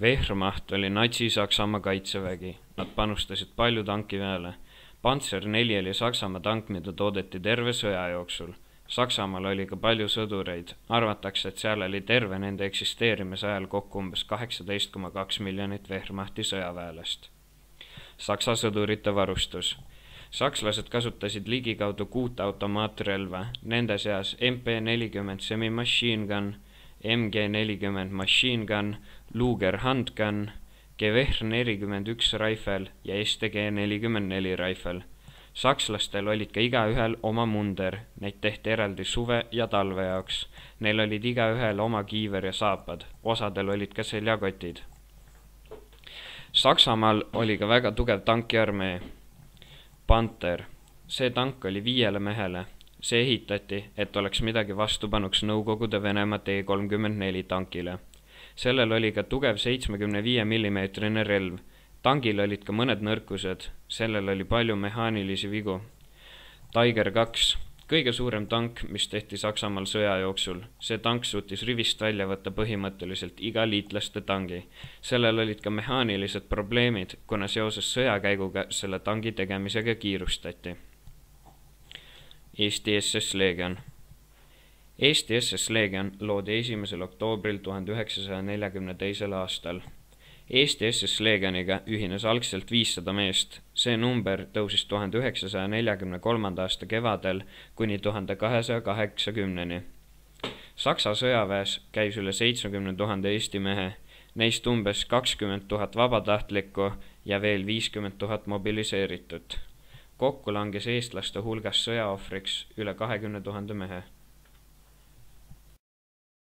Wehrmacht oli Natsi-Saksamaa kaitsevägi. Nad panustasid palju tankiväele. Panzer 4 oli Saksamaa tank, mida toodeti terve sõja jooksul. Saksamaal oli ka palju sõdureid. Arvatakse, et seal oli terve nende eksisteerimise ajal kokku umbes 18,2 miljonit Wehrmachti sõjaväelast. Saksa sõdurite varustus. Sakslased kasutasid ligikaudu 6 automaatrelva, nende seas MP40 semi-machine gun, MG40 machine gun, Luger handgun, Gewehr 41 raifel ja STG-44 raifel. Sakslastel olid ka igaühel oma munder, neid tehti eraldi suve ja talve jaoks. Neil olid igaühel oma kiiver ja saapad, osadel olid ka seljakotid. Saksamaal oli ka väga tugev tankiarmee. Panther. See tank oli 5 mehele. See ehitati, et oleks midagi vastupanuks Nõukogude Venemaa T-34 tankile. Sellel oli ka tugev 75 mm relv. Tangil olid ka mõned nõrkused. Sellel oli palju mehaanilisi vigu. Tiger 2. Kõige suurem tank, mis tehti Saksamaal sõja jooksul. See tank suutis rivist välja võtta põhimõtteliselt iga liitlaste tangi. Sellel olid ka mehaanilised probleemid, kuna seoses sõjakäiguga selle tangi tegemisega kiirustati. Eesti SS Leegion. Eesti SS Leegion loodi 1. oktoobril 1942. aastal. Eesti SS Leegioniga ühines algselt 500 meest. See number tõusis 1943. aasta kevadel kuni 1280-ni. Saksa sõjaväes käis üle 70 000 Eesti mehe, neist umbes 20 000 vabatahtlikku ja veel 50 000 mobiliseeritut. Kokku langes eestlaste hulgas sõjaohvriks üle 20 000 mehe.